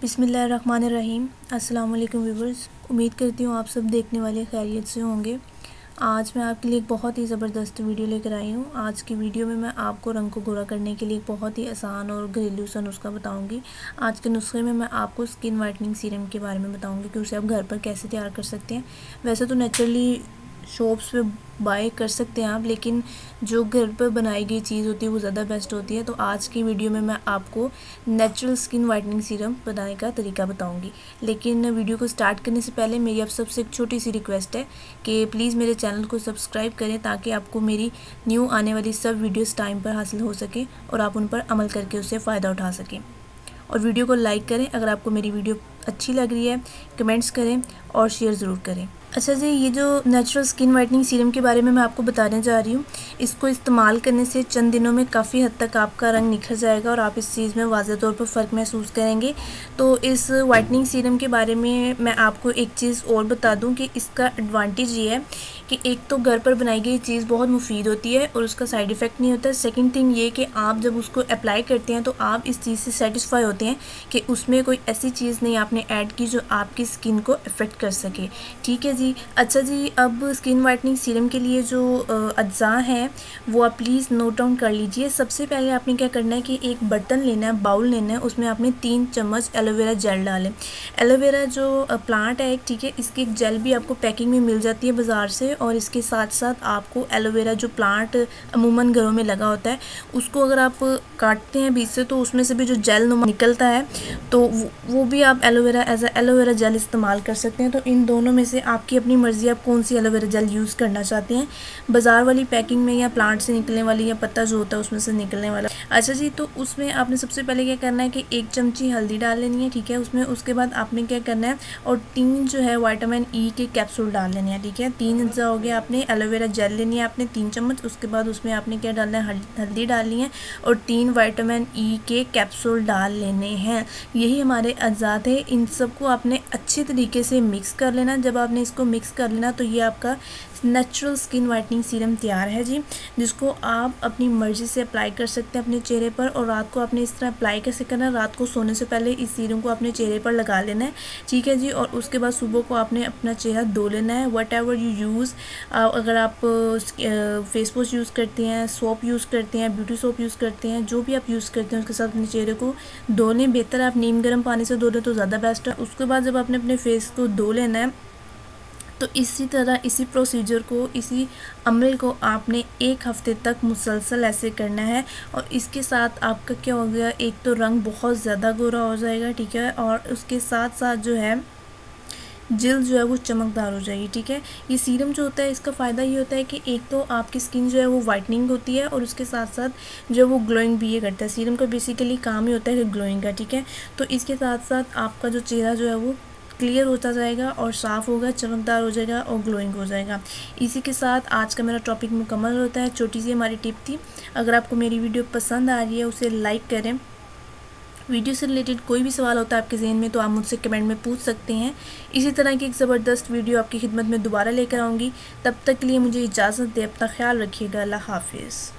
बिस्मिल्लाहिर्रहमानिर्रहीम। अस्सलाम वालेकुम व्यूवर्स, उम्मीद करती हूँ आप सब देखने वाले खैरियत से होंगे। आज मैं आपके लिए एक बहुत ही ज़बरदस्त वीडियो लेकर आई हूँ। आज की वीडियो में मैं आपको रंग को गोरा करने के लिए एक बहुत ही आसान और घरेलू सा नुस्खा बताऊँगी। आज के नुस्खे में मैं आपको स्किन वाइटनिंग सीरम के बारे में बताऊँगी कि उसे आप घर पर कैसे तैयार कर सकते हैं। वैसे तो नेचुरली शॉप्स पे बाय कर सकते हैं आप, लेकिन जो घर पर बनाई गई चीज़ होती है वो ज़्यादा बेस्ट होती है। तो आज की वीडियो में मैं आपको नेचुरल स्किन वाइटनिंग सीरम बनाने का तरीका बताऊंगी। लेकिन वीडियो को स्टार्ट करने से पहले मेरी आप सबसे एक छोटी सी रिक्वेस्ट है कि प्लीज़ मेरे चैनल को सब्सक्राइब करें, ताकि आपको मेरी न्यू आने वाली सब वीडियोज़ टाइम पर हासिल हो सके और आप उन पर अमल करके उससे फ़ायदा उठा सकें। और वीडियो को लाइक करें अगर आपको मेरी वीडियो अच्छी लग रही है, कमेंट्स करें और शेयर ज़रूर करें। अच्छा जी, ये जो नेचुरल स्किन वाइटनिंग सीरम के बारे में मैं आपको बताने जा रही हूँ, इसको इस्तेमाल करने से चंद दिनों में काफ़ी हद तक आपका रंग निखर जाएगा और आप इस चीज़ में वाज़ेह तौर पर फ़र्क महसूस करेंगे। तो इस वाइटनिंग सीरम के बारे में मैं आपको एक चीज़ और बता दूँ कि इसका एडवांटेज ये है कि एक तो घर पर बनाई गई चीज़ बहुत मुफीद होती है और उसका साइड इफ़ेक्ट नहीं होता। सेकंड थिंग ये कि आप जब उसको अप्लाई करते हैं तो आप इस चीज़ से सेटिस्फाई होते हैं कि उसमें कोई ऐसी चीज़ नहीं आपने ऐड की जो आपकी स्किन को अफेक्ट कर सके। ठीक है जी। अच्छा जी, अब स्किन वाइटनिंग सीरम के लिए जो अज्जा हैं वो आप प्लीज़ नोट डाउन कर लीजिए। सबसे पहले आपने क्या करना है कि एक बर्तन लेना है, बाउल लेना है, उसमें आपने 3 चम्मच एलोवेरा जेल डालें। एलोवेरा जो प्लांट है, ठीक है, इसकी एक जेल भी आपको पैकिंग में मिल जाती है बाज़ार से। और इसके साथ साथ आपको एलोवेरा जो प्लांट अमूमन घरों में लगा होता है, उसको अगर आप काटते हैं बीच से तो उसमें से भी जो जेल नुमा निकलता है, तो वो भी आप aloe vera as a aloe vera gel इस्तेमाल कर सकते हैं। तो इन दोनों में से आपकी अपनी मर्ज़ी, आप कौन सी एलोवेरा जेल यूज़ करना चाहते हैं, बाज़ार वाली पैकिंग में या प्लांट से निकलने वाली या पत्ता जो होता है उसमें से निकलने वाला। अच्छा जी, तो उसमें आपने सबसे पहले क्या करना है कि 1 चमची हल्दी डाल लेनी है, ठीक है। उसमें उसके बाद आपने क्या करना है और 3 जो है विटामिन ई के कैप्सूल डाल लेने हैं, ठीक है। 3 अज्जा हो गया। आपने एलोवेरा जेल लेनी है आपने 3 चम्मच। उसके बाद उसमें आपने क्या डालना है, हल्दी डालनी है और 3 विटामिन ई के कैप्सूल डाल लेने हैं। यही हमारे अज्जा थे। इन सबको आपने अच्छे तरीके से मिक्स कर लेना। जब आपने इसको मिक्स कर लेना तो ये आपका नेचुरल स्किन वाइटनिंग सीरम तैयार है जी, जिसको आप अपनी मर्ज़ी से अप्लाई कर सकते हैं अपने चेहरे पर। और रात को आपने इस तरह अप्लाई कैसे करना है, रात को सोने से पहले इस सीरम को अपने चेहरे पर लगा लेना है, ठीक है जी। और उसके बाद सुबह को आपने अपना चेहरा धो लेना है। वट एवर यू यूज़, अगर आप फेस वॉश यूज़ करते हैं, सोप यूज़ करते हैं, ब्यूटी सोप यूज़ करते हैं, जो भी आप यूज़ करते हैं उसके साथ अपने चेहरे को धो लें। बेहतर आप नीम गर्म पानी से धो लें तो ज़्यादा बेस्ट है। उसके बाद जब आपने अपने फेस को धो लेना है तो इसी तरह इसी प्रोसीजर को, इसी अमल को आपने 1 हफ़्ते तक मुसलसल ऐसे करना है। और इसके साथ आपका क्या हो गया, एक तो रंग बहुत ज़्यादा गोरा हो जाएगा, ठीक है, और उसके साथ साथ जो है जिल्द जो है वो चमकदार हो जाएगी, ठीक है। ये सीरम जो होता है इसका फ़ायदा ये होता है कि एक तो आपकी स्किन जो है वो वाइटनिंग होती है और उसके साथ साथ जो है वो ग्लोइंग भी ये करता है। सीरम का बेसिकली काम ही होता है कि ग्लोइंग का, ठीक है। तो इसके साथ साथ आपका जो चेहरा जो है वो क्लियर होता जाएगा और साफ़ होगा, चमकदार हो जाएगा और ग्लोइंग हो जाएगा। इसी के साथ आज का मेरा टॉपिक मुकम्मल होता है। छोटी सी हमारी टिप थी। अगर आपको मेरी वीडियो पसंद आ रही है उसे लाइक करें। वीडियो से रिलेटेड कोई भी सवाल होता है आपके ज़हन में तो आप मुझसे कमेंट में पूछ सकते हैं। इसी तरह की एक ज़बरदस्त वीडियो आपकी खिदमत में दोबारा लेकर आऊँगी। तब तक के लिए मुझे इजाज़त दें। अपना ख्याल रखिएगा। अल्लाह हाफिज़।